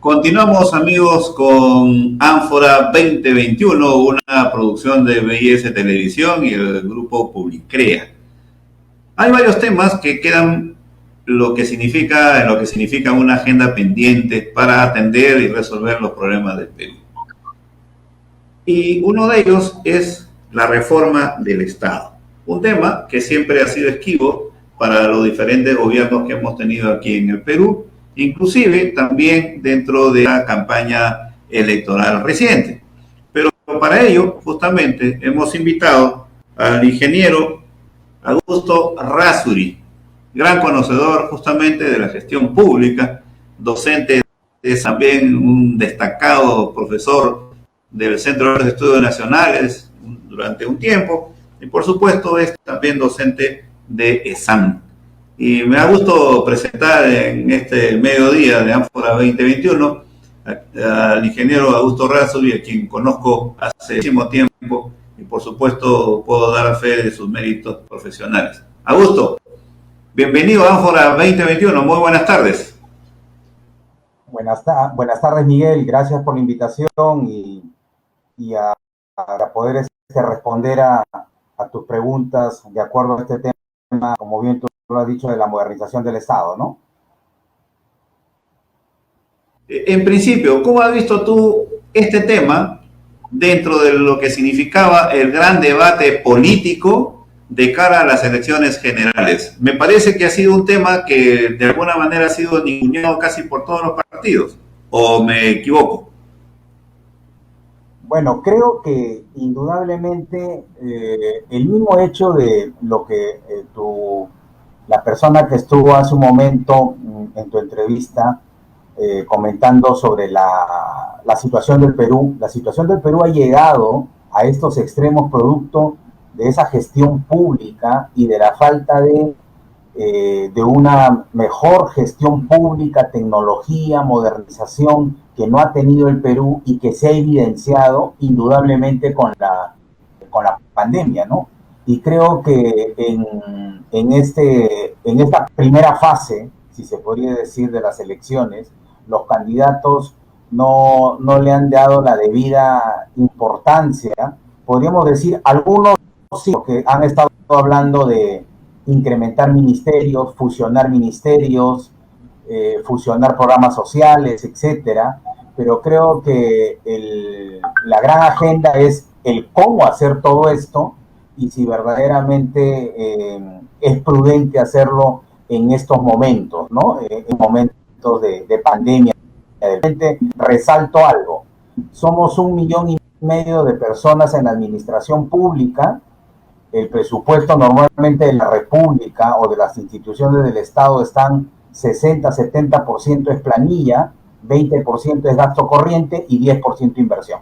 Continuamos, amigos, con Ánfora 2021, una producción de BIS Televisión y el grupo Publicrea. Hay varios temas que quedan en lo que significa una agenda pendiente para atender y resolver los problemas del Perú. Y uno de ellos es la reforma del Estado, un tema que siempre ha sido esquivo para los diferentes gobiernos que hemos tenido aquí en el Perú, inclusive también dentro de la campaña electoral reciente. Pero para ello, justamente, hemos invitado al ingeniero Augusto Errázuriz, gran conocedor justamente de la gestión pública, docente, es también un destacado profesor del Centro de Estudios Nacionales durante un tiempo, y por supuesto es también docente de ESAM. Y me da gusto presentar en este mediodía de Ánfora 2021 al ingeniero Augusto Errázuriz, a quien conozco hace muchísimo tiempo y por supuesto puedo dar fe de sus méritos profesionales. Augusto, bienvenido a Ánfora 2021, muy buenas tardes. Buenas tardes, Miguel, gracias por la invitación y a poder responder a tus preguntas de acuerdo a este tema, como bien tú lo has dicho, de la modernización del Estado, ¿no? En principio, ¿cómo has visto tú este tema dentro de lo que significaba el gran debate político de cara a las elecciones generales? Me parece que ha sido un tema que de alguna manera ha sido ninguneado casi por todos los partidos, ¿o me equivoco? Bueno, creo que indudablemente el mismo hecho de lo que la persona que estuvo hace un momento en tu entrevista comentando sobre la situación del Perú. La situación del Perú ha llegado a estos extremos producto de esa gestión pública y de la falta de una mejor gestión pública, tecnología, modernización que no ha tenido el Perú y que se ha evidenciado indudablemente con la pandemia, ¿no? Y creo que en esta primera fase, si se podría decir, de las elecciones, los candidatos no le han dado la debida importancia. Podríamos decir, algunos sí, porque han estado hablando de incrementar ministerios, fusionar programas sociales, etcétera, pero creo que la gran agenda es el cómo hacer todo esto y si verdaderamente es prudente hacerlo en estos momentos, ¿no? En momentos de pandemia. De repente, resalto algo. Somos 1,5 millones de personas en la administración pública. El presupuesto normalmente de la República o de las instituciones del Estado están 60-70% es planilla, 20% es gasto corriente y 10% inversión.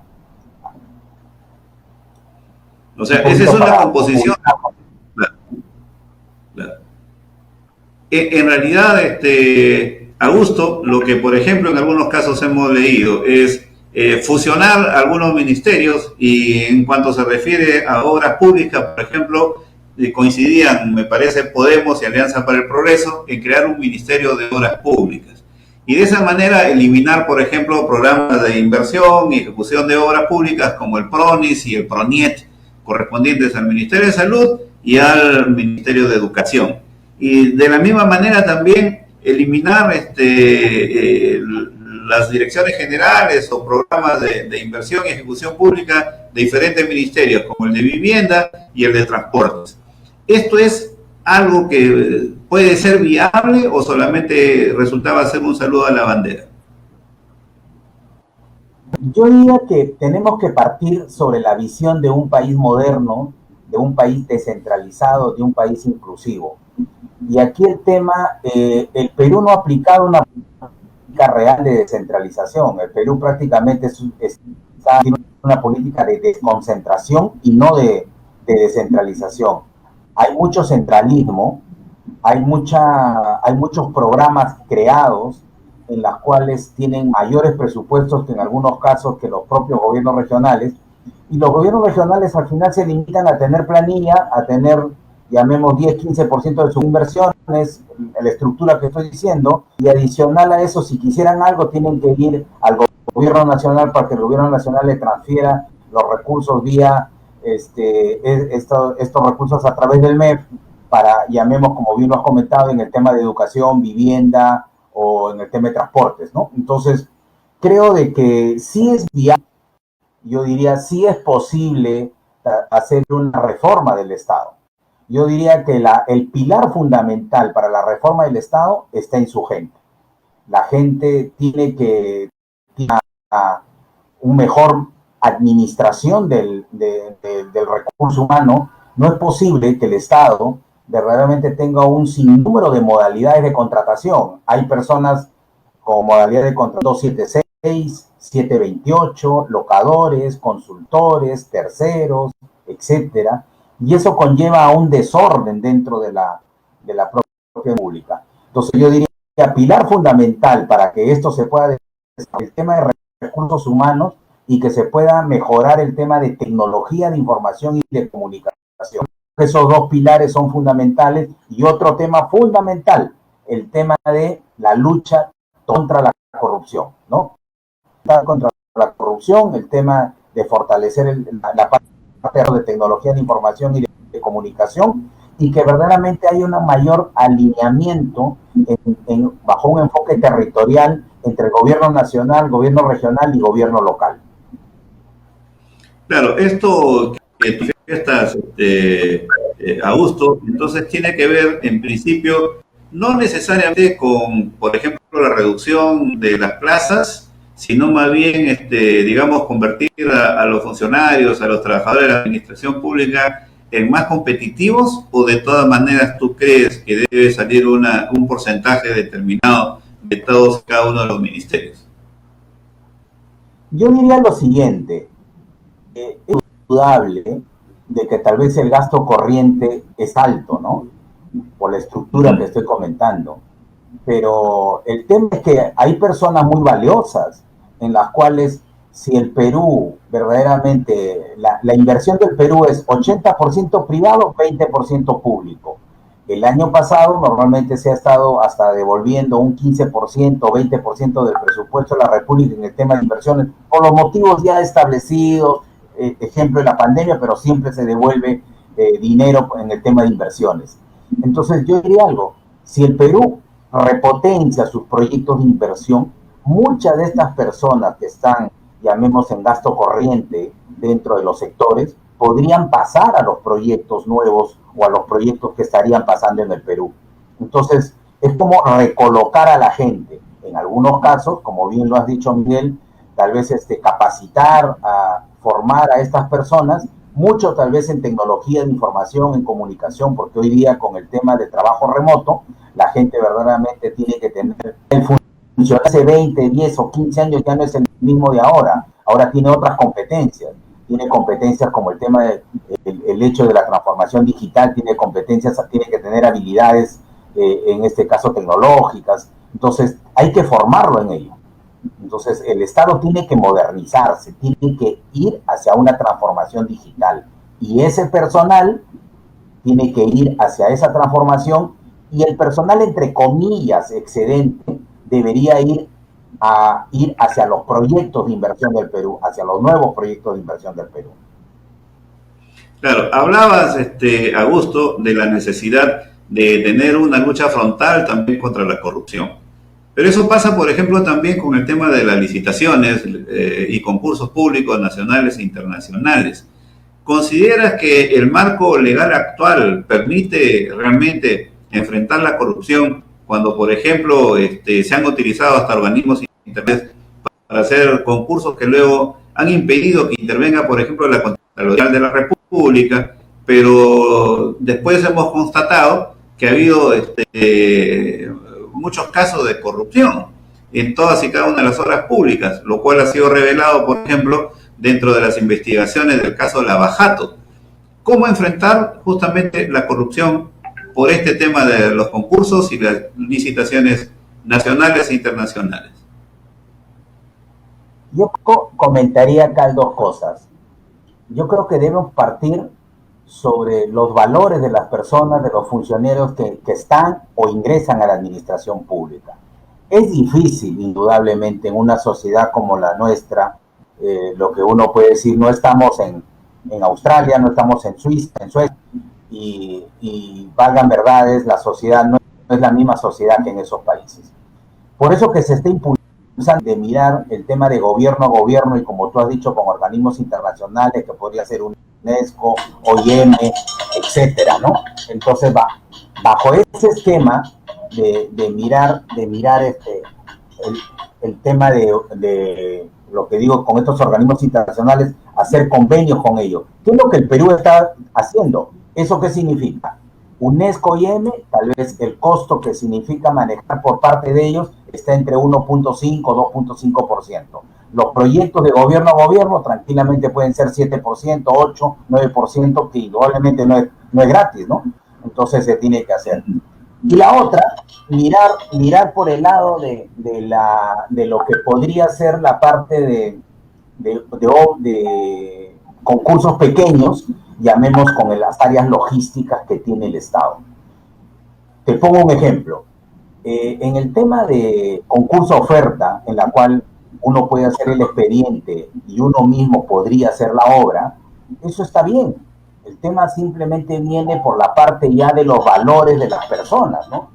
O sea, esa es una composición. Claro. En realidad, Augusto, lo que por ejemplo en algunos casos hemos leído es fusionar algunos ministerios y en cuanto se refiere a obras públicas, por ejemplo, coincidían, me parece, Podemos y Alianza para el Progreso en crear un ministerio de obras públicas. Y de esa manera eliminar, por ejemplo, programas de inversión y ejecución de obras públicas como el PRONIS y el PRONIET, correspondientes al Ministerio de Salud y al Ministerio de Educación. Y de la misma manera también eliminar las direcciones generales o programas de inversión y ejecución pública de diferentes ministerios, como el de Vivienda y el de Transportes. ¿Esto es algo que puede ser viable o solamente resultaba ser un saludo a la bandera? Yo diría que tenemos que partir sobre la visión de un país moderno, de un país descentralizado, de un país inclusivo. Y aquí el tema, el Perú no ha aplicado una política real de descentralización. El Perú prácticamente está en una política de desconcentración y no de descentralización. Hay mucho centralismo, hay muchos programas creados en las cuales tienen mayores presupuestos que en algunos casos que los propios gobiernos regionales, y los gobiernos regionales al final se limitan a tener planilla, a tener llamemos 10-15% de sus inversiones, la estructura que estoy diciendo, y adicional a eso, si quisieran algo, tienen que ir al gobierno nacional para que el gobierno nacional le transfiera los recursos vía estos recursos a través del MEF para, llamemos, como bien lo has comentado, en el tema de educación, vivienda o en el tema de transportes, ¿no? Entonces, creo de que sí es viable, yo diría, sí es posible hacer una reforma del Estado. Yo diría que el pilar fundamental para la reforma del Estado está en su gente. La gente tiene que tener una mejor administración del recurso humano. No es posible que el Estado verdaderamente tenga un sinnúmero de modalidades de contratación. Hay personas con modalidad de contrato 276, 728, locadores, consultores, terceros, etcétera, y eso conlleva a un desorden dentro de la propia pública. Entonces yo diría que el pilar fundamental para que esto se pueda desarrollar el tema de recursos humanos y que se pueda mejorar el tema de tecnología de información y de comunicación. Esos dos pilares son fundamentales. Y otro tema fundamental, el tema de la lucha contra la corrupción, ¿no? Contra la corrupción, el tema de fortalecer la parte de tecnología de información y de comunicación, y que verdaderamente hay un mayor alineamiento bajo un enfoque territorial entre el gobierno nacional, gobierno regional y gobierno local. Claro, esto que tú estás, Augusto, entonces tiene que ver en principio no necesariamente con, por ejemplo, la reducción de las plazas, sino más bien, digamos, convertir a los funcionarios, a los trabajadores de la administración pública en más competitivos, o de todas maneras tú crees que debe salir un porcentaje determinado de todos y cada uno de los ministerios? Yo diría lo siguiente, es indudable de que tal vez el gasto corriente es alto, ¿no? Por la estructura que estoy comentando. Pero el tema es que hay personas muy valiosas en las cuales, si el Perú verdaderamente, la inversión del Perú es 80% privado, 20% público. El año pasado normalmente se ha estado hasta devolviendo un 15%, 20% del presupuesto de la República en el tema de inversiones, por los motivos ya establecidos, ejemplo de la pandemia, pero siempre se devuelve dinero en el tema de inversiones. Entonces yo diría algo, si el Perú repotencia sus proyectos de inversión, muchas de estas personas que están, llamemos, en gasto corriente dentro de los sectores, podrían pasar a los proyectos nuevos o a los proyectos que estarían pasando en el Perú. Entonces, es como recolocar a la gente. En algunos casos, como bien lo has dicho, Miguel, tal vez capacitar, formar a estas personas, mucho tal vez en tecnología de información, en comunicación, porque hoy día con el tema del trabajo remoto, la gente verdaderamente tiene que tener el funcionario hace 20, 10 o 15 años ya no es el mismo de ahora. Ahora tiene otras competencias. Tiene competencias como el tema del hecho de la transformación digital, tiene competencias, tiene que tener habilidades, en este caso tecnológicas. Entonces, hay que formarlo en ello. Entonces, el Estado tiene que modernizarse, tiene que ir hacia una transformación digital. Y ese personal tiene que ir hacia esa transformación, y el personal, entre comillas, excedente, debería ir hacia los proyectos de inversión del Perú, hacia los nuevos proyectos de inversión del Perú. Claro, hablabas, Augusto, de la necesidad de tener una lucha frontal también contra la corrupción. Pero eso pasa, por ejemplo, también con el tema de las licitaciones y concursos públicos nacionales e internacionales. ¿Consideras que el marco legal actual permite realmente enfrentar la corrupción cuando, por ejemplo, se han utilizado hasta organismos internacionales para hacer concursos que luego han impedido que intervenga, por ejemplo, la Contraloría de la República, pero después hemos constatado que ha habido muchos casos de corrupción en todas y cada una de las obras públicas, lo cual ha sido revelado, por ejemplo, dentro de las investigaciones del caso Lavajato? ¿Cómo enfrentar justamente la corrupción por este tema de los concursos y las licitaciones nacionales e internacionales? Yo comentaría acá dos cosas. Yo creo que debemos partir sobre los valores de las personas, de los funcionarios que están o ingresan a la administración pública. Es difícil, indudablemente, en una sociedad como la nuestra, lo que uno puede decir, no estamos en Australia, no estamos en Suecia, y valgan verdades, la sociedad no es la misma sociedad que en esos países. Por eso que se está impulsando de mirar el tema de gobierno a gobierno y, como tú has dicho, con organismos internacionales que podría ser UNESCO, OIM, etcétera, ¿no? Entonces, bajo ese esquema de mirar el tema de lo que digo con estos organismos internacionales, hacer convenios con ellos. ¿Qué es lo que el Perú está haciendo? ¿Eso qué significa? UNESCO y M, tal vez el costo que significa manejar por parte de ellos está entre 1.5 2.5%. Los proyectos de gobierno a gobierno tranquilamente pueden ser 7%, 8, 9%, que indudablemente no es gratis, ¿no? Entonces se tiene que hacer. Y la otra, mirar por el lado de lo que podría ser la parte de concursos pequeños, llamemos con las áreas logísticas que tiene el Estado. Te pongo un ejemplo. En el tema de concurso-oferta, en la cual uno puede hacer el expediente y uno mismo podría hacer la obra, eso está bien. El tema simplemente viene por la parte ya de los valores de las personas, ¿no?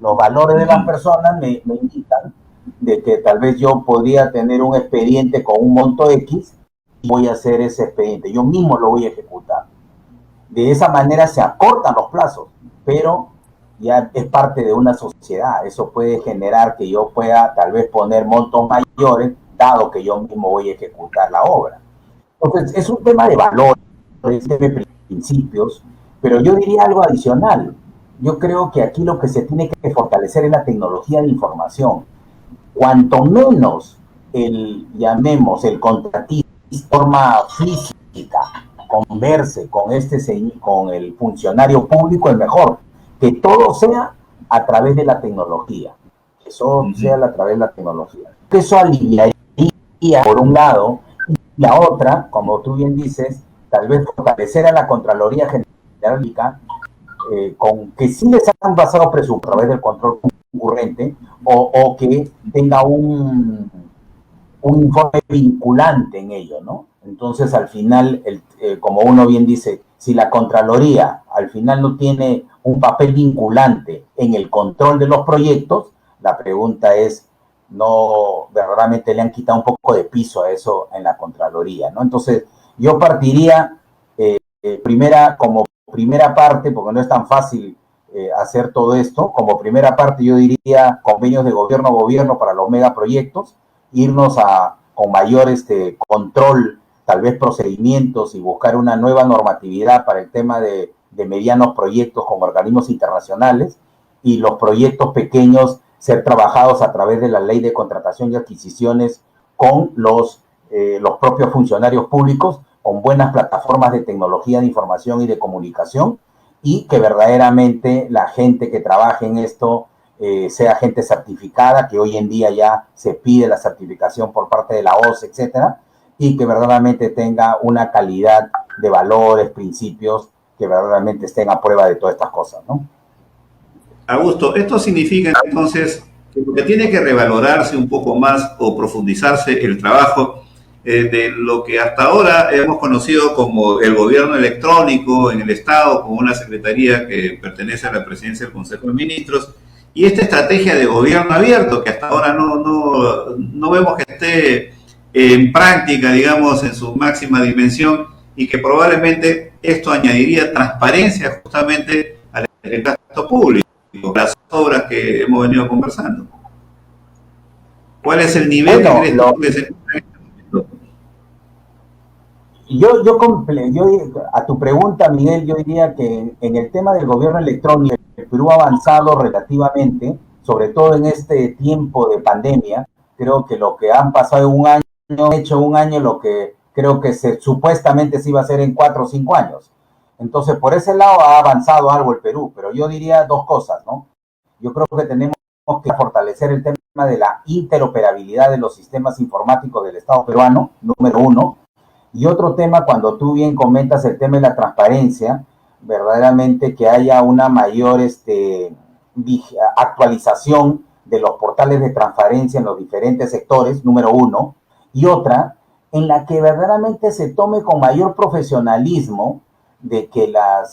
Los valores de las personas me indican de que tal vez yo podría tener un expediente con un monto X y voy a hacer ese expediente. Yo mismo lo voy a ejecutar. De esa manera se acortan los plazos, pero ya es parte de una sociedad. Eso puede generar que yo pueda tal vez poner montos mayores, dado que yo mismo voy a ejecutar la obra. Entonces, es un tema de valores, de principios, pero yo diría algo adicional. Yo creo que aquí lo que se tiene que fortalecer es la tecnología de información. Cuanto menos llamemos el contratista de forma física converse con con el funcionario público, es mejor. Que todo sea a través de la tecnología. Que eso sea a través de la tecnología. Que eso aliviaría, por un lado, y la otra, como tú bien dices, tal vez fortalecer a la Contraloría General, con que sí les han pasado presupuesto a través del control concurrente, o que tenga un informe vinculante en ello, ¿no? Entonces, al final, como uno bien dice, si la Contraloría al final no tiene un papel vinculante en el control de los proyectos, la pregunta es, ¿no verdaderamente le han quitado un poco de piso a eso en la Contraloría, ¿no? Entonces, yo partiría como primera parte, porque no es tan fácil hacer todo esto, como primera parte yo diría convenios de gobierno a gobierno para los megaproyectos, irnos con mayor control, tal vez procedimientos, y buscar una nueva normatividad para el tema de medianos proyectos con organismos internacionales, y los proyectos pequeños ser trabajados a través de la ley de contratación y adquisiciones con los propios funcionarios públicos, con buenas plataformas de tecnología de información y de comunicación, y que verdaderamente la gente que trabaje en esto sea gente certificada, que hoy en día ya se pide la certificación por parte de la OCDE, etcétera, y que verdaderamente tenga una calidad de valores, principios, que verdaderamente estén a prueba de todas estas cosas, ¿no? Augusto, esto significa entonces que tiene que revalorarse un poco más o profundizarse el trabajo de lo que hasta ahora hemos conocido como el gobierno electrónico en el Estado, como una secretaría que pertenece a la presidencia del Consejo de Ministros, y esta estrategia de gobierno abierto que hasta ahora no vemos que esté en práctica, digamos, en su máxima dimensión, y que probablemente esto añadiría transparencia justamente al gasto público, las obras que hemos venido conversando. ¿Cuál es el nivel que crees tú que se encuentra en este momento? Yo, a tu pregunta, Miguel, yo diría que en el tema del gobierno electrónico, el Perú ha avanzado relativamente, sobre todo en este tiempo de pandemia. Creo que lo que han pasado en un año, hecho un año lo que creo que supuestamente se iba a hacer en 4 o 5 años. Entonces, por ese lado ha avanzado algo el Perú, pero yo diría dos cosas, ¿no? Yo creo que tenemos que fortalecer el tema de la interoperabilidad de los sistemas informáticos del Estado peruano, número uno. Y otro tema, cuando tú bien comentas el tema de la transparencia, verdaderamente que haya una mayor actualización de los portales de transparencia en los diferentes sectores, número uno, y otra, en la que verdaderamente se tome con mayor profesionalismo de que la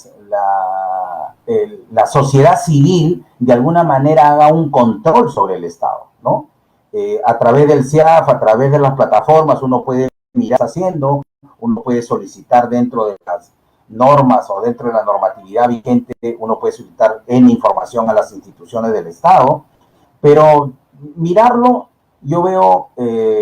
sociedad civil de alguna manera haga un control sobre el Estado, ¿no? A través del CIAF, a través de las plataformas, uno puede mirar haciendo, uno puede solicitar dentro de las normas o dentro de la normatividad vigente, uno puede solicitar en información a las instituciones del Estado, pero mirarlo, yo veo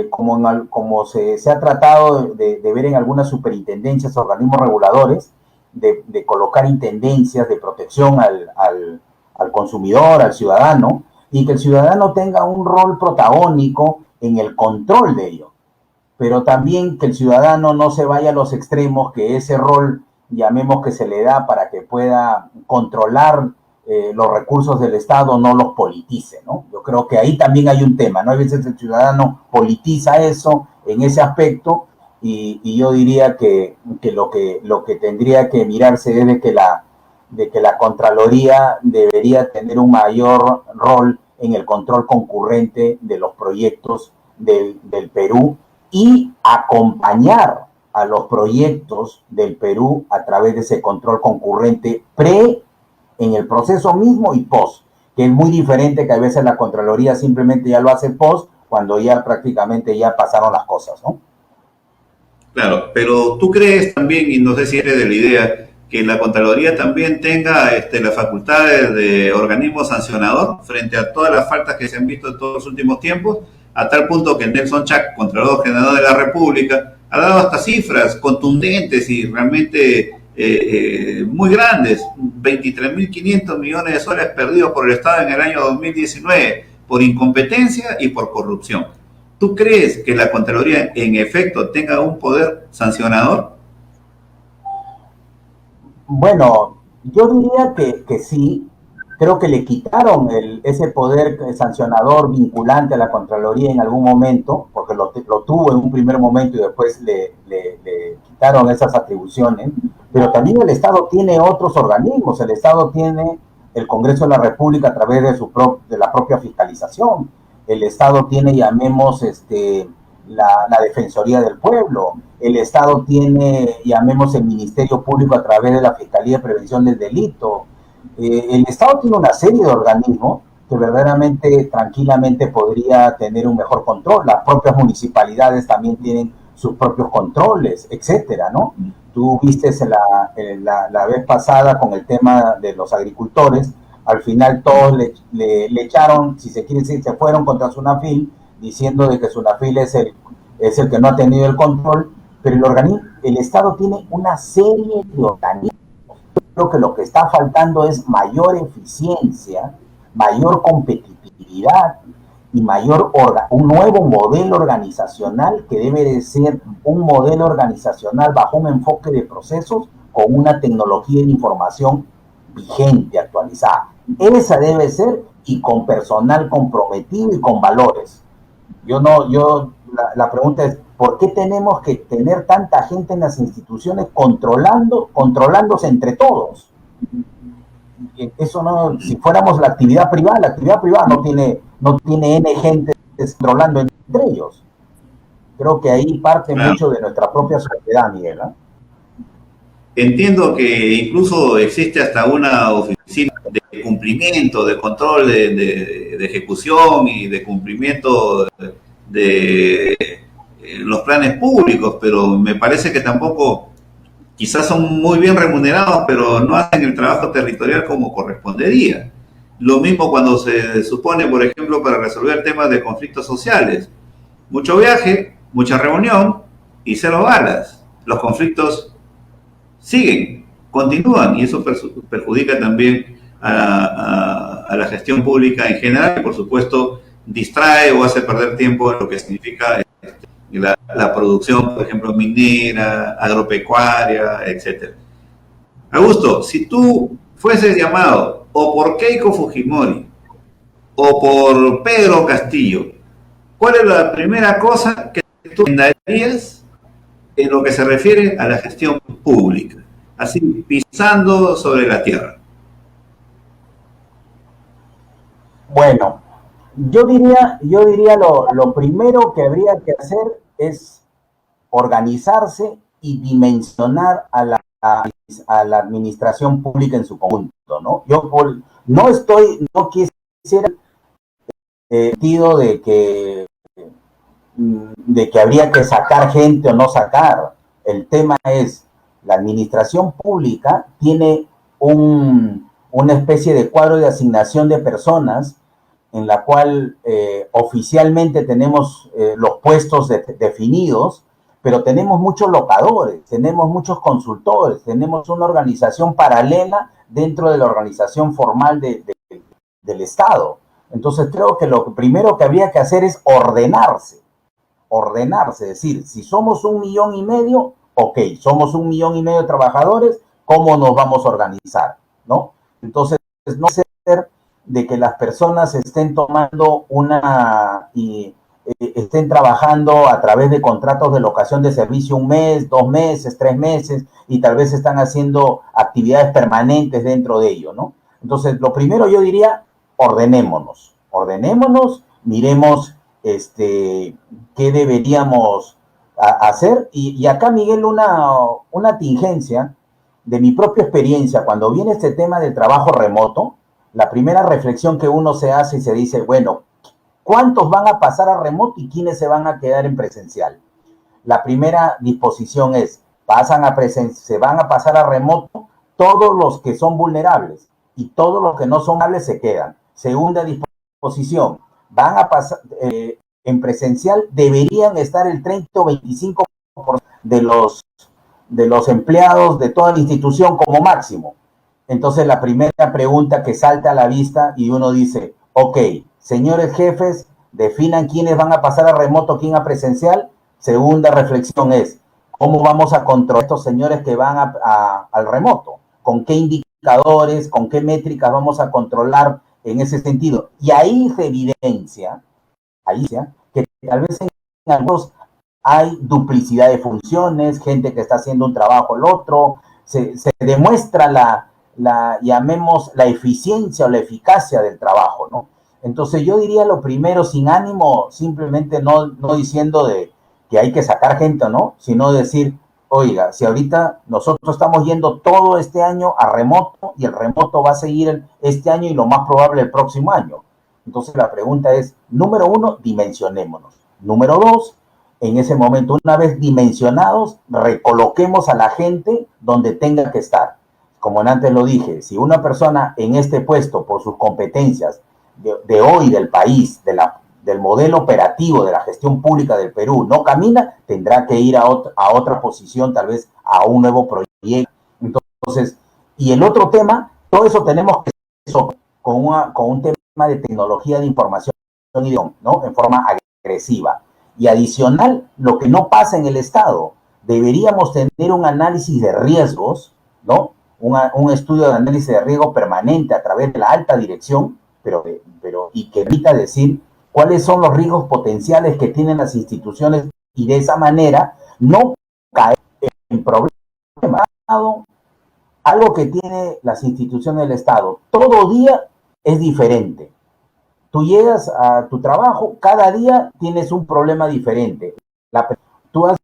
como se ha tratado de ver en algunas superintendencias, organismos reguladores, de colocar intendencias de protección al consumidor, al ciudadano, y que el ciudadano tenga un rol protagónico en el control de ello. Pero también que el ciudadano no se vaya a los extremos, que ese rol, llamemos que se le da para que pueda controlar los recursos del Estado, no los politice, ¿no? Yo creo que ahí también hay un tema, ¿no? A veces el ciudadano politiza eso en ese aspecto y yo diría que lo que tendría que mirarse es de que la Contraloría debería tener un mayor rol en el control concurrente de los proyectos del Perú y acompañar a los proyectos del Perú a través de ese control concurrente en el proceso mismo y post, que es muy diferente que a veces la Contraloría simplemente ya lo hace post cuando ya prácticamente ya pasaron las cosas, ¿no? Claro, pero tú crees también, y no sé si eres de la idea, que la Contraloría también tenga las facultades de organismo sancionador frente a todas las faltas que se han visto en todos los últimos tiempos, a tal punto que Nelson Chac, Contralor General de la República, ha dado hasta cifras contundentes y realmente muy grandes, 23.500 millones de soles perdidos por el Estado en el año 2019 por incompetencia y por corrupción. ¿Tú crees que la Contraloría en efecto tenga un poder sancionador? Bueno, yo diría que sí. Creo que le quitaron ese poder sancionador vinculante a la Contraloría en algún momento, porque lo tuvo en un primer momento y después le quitaron esas atribuciones. Pero también el Estado tiene otros organismos. El Estado tiene el Congreso de la República a través de la propia fiscalización. El Estado tiene, llamemos, la Defensoría del Pueblo. El Estado tiene, llamemos, el Ministerio Público a través de la Fiscalía de Prevención del Delito. El Estado tiene una serie de organismos que verdaderamente, tranquilamente podría tener un mejor control. Las propias municipalidades también tienen sus propios controles, etcétera, ¿no? Tú viste la vez pasada con el tema de los agricultores, al final todos le echaron, si se quiere decir, se fueron contra Sunafil, diciendo de que Sunafil es el que no ha tenido el control, pero el Estado tiene una serie de organismos. Creo que lo que está faltando es mayor eficiencia, mayor competitividad y un nuevo modelo organizacional que debe de ser un modelo organizacional bajo un enfoque de procesos con una tecnología de información vigente, actualizada. Esa debe ser, y con personal comprometido y con valores. La pregunta es, ¿por qué tenemos que tener tanta gente en las instituciones controlándose entre todos? Eso no, si fuéramos la actividad privada no tiene N gente controlando entre ellos. Creo que ahí parte mucho de nuestra propia sociedad, Miguel, ¿no? Entiendo que incluso existe hasta una oficina de cumplimiento, de control de ejecución y de cumplimiento de los planes públicos, pero me parece que tampoco, quizás son muy bien remunerados, pero no hacen el trabajo territorial como correspondería. Lo mismo cuando se supone, por ejemplo, para resolver temas de conflictos sociales. Mucho viaje, mucha reunión y cero balas. Los conflictos siguen, continúan, y eso perjudica también a la gestión pública en general y por supuesto distrae o hace perder tiempo en lo que significa la producción, por ejemplo, minera, agropecuaria, etc. Augusto, si tú fueses llamado o por Keiko Fujimori o por Pedro Castillo, ¿cuál es la primera cosa que tú darías en lo que se refiere a la gestión pública, así pisando sobre la tierra? Bueno, yo diría lo primero que habría que hacer es organizarse y dimensionar a la administración pública en su conjunto, ¿no? No quisiera sentido de que habría que sacar gente o no sacar. El tema es, la administración pública tiene una especie de cuadro de asignación de personas en la cual oficialmente tenemos los puestos definidos, pero tenemos muchos locadores, tenemos muchos consultores, tenemos una organización paralela dentro de la organización formal del Estado. Entonces creo que lo primero que habría que hacer es ordenarse, es decir, si somos 1,5 millones, ok, somos 1,5 millones de trabajadores, ¿cómo nos vamos a organizar? ¿No? Entonces, no ser de que las personas estén tomando y estén trabajando a través de contratos de locación de servicio 1 mes, 2 meses, 3 meses, y tal vez están haciendo actividades permanentes dentro de ello, ¿no? Entonces, lo primero yo diría, ordenémonos, miremos qué deberíamos hacer. Y acá, Miguel, una tingencia de mi propia experiencia, cuando viene este tema del trabajo remoto, la primera reflexión que uno se hace y se dice, bueno, ¿cuántos van a pasar a remoto y quiénes se van a quedar en presencial? La primera disposición es, se van a pasar a remoto todos los que son vulnerables y todos los que no son vulnerables se quedan. Segunda disposición, van a pasar, en presencial deberían estar el 30 o 25% de los empleados de toda la institución como máximo. Entonces la primera pregunta que salta a la vista y uno dice, ok, señores jefes, definan quiénes van a pasar a remoto, quién a presencial. Segunda reflexión es, ¿cómo vamos a controlar a estos señores que van al remoto? ¿Con qué indicadores, con qué métricas vamos a controlar en ese sentido? Y ahí se evidencia que tal vez en algunos hay duplicidad de funciones, gente que está haciendo un trabajo el otro, se demuestra llamemos la eficiencia o la eficacia del trabajo, ¿no? Entonces yo diría lo primero, sin ánimo, simplemente no diciendo de que hay que sacar gente, ¿no? Sino decir, oiga, si ahorita nosotros estamos yendo todo este año a remoto y el remoto va a seguir este año y lo más probable el próximo año. Entonces la pregunta es, número 1, dimensionémonos. Número 2, en ese momento, una vez dimensionados, recoloquemos a la gente donde tenga que estar. Como antes lo dije, si una persona en este puesto, por sus competencias de hoy del país, del modelo operativo de la gestión pública del Perú, no camina, tendrá que ir a otra posición, tal vez a un nuevo proyecto. Entonces, y el otro tema, todo eso tenemos que hacer con un tema de tecnología de información, ¿no? En forma agresiva. Y adicional, lo que no pasa en el Estado, deberíamos tener un análisis de riesgos, ¿no? Un estudio de análisis de riesgo permanente a través de la alta dirección, y que permita decir cuáles son los riesgos potenciales que tienen las instituciones y de esa manera no caer en problemas. Algo que tiene las instituciones del Estado, todo día es diferente. Tú llegas a tu trabajo, cada día tienes un problema diferente. ¿Tú has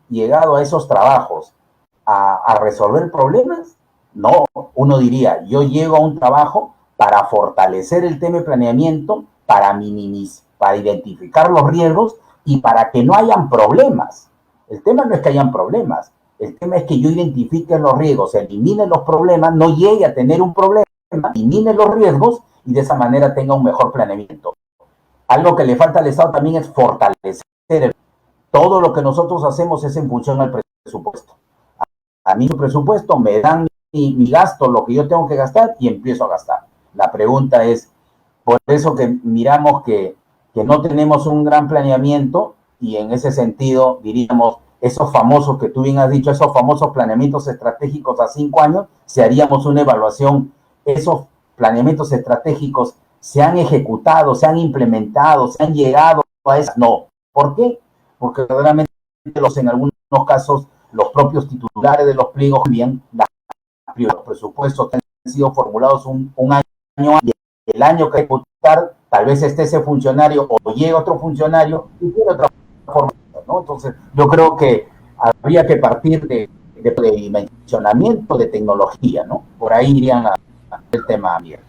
llegado a esos trabajos a resolver problemas? No, uno diría, yo llego a un trabajo para fortalecer el tema de planeamiento, para identificar los riesgos y para que no hayan problemas. El tema no es que hayan problemas, el tema es que yo identifique los riesgos, elimine los problemas, no llegue a tener un problema, elimine los riesgos y de esa manera tenga un mejor planeamiento. Algo que le falta al Estado también es fortalecer. Todo lo que nosotros hacemos es en función al presupuesto. A mí su presupuesto me dan mi gasto, lo que yo tengo que gastar y empiezo a gastar. La pregunta es, por eso que miramos que no tenemos un gran planeamiento y en ese sentido diríamos, esos famosos que tú bien has dicho, esos famosos planeamientos estratégicos a 5 años, si haríamos una evaluación, esos planeamientos estratégicos se han ejecutado, se han implementado, se han llegado a eso. No. ¿Por qué? Porque realmente en algunos casos los propios titulares de los pliegos bien los presupuestos que han sido formulados un año y el año que hay que ejecutar, tal vez esté ese funcionario o llegue otro funcionario y tiene otra forma, ¿no? Entonces, yo creo que habría que partir de dimensionamiento de tecnología, ¿no? Por ahí irían el tema, Miguel.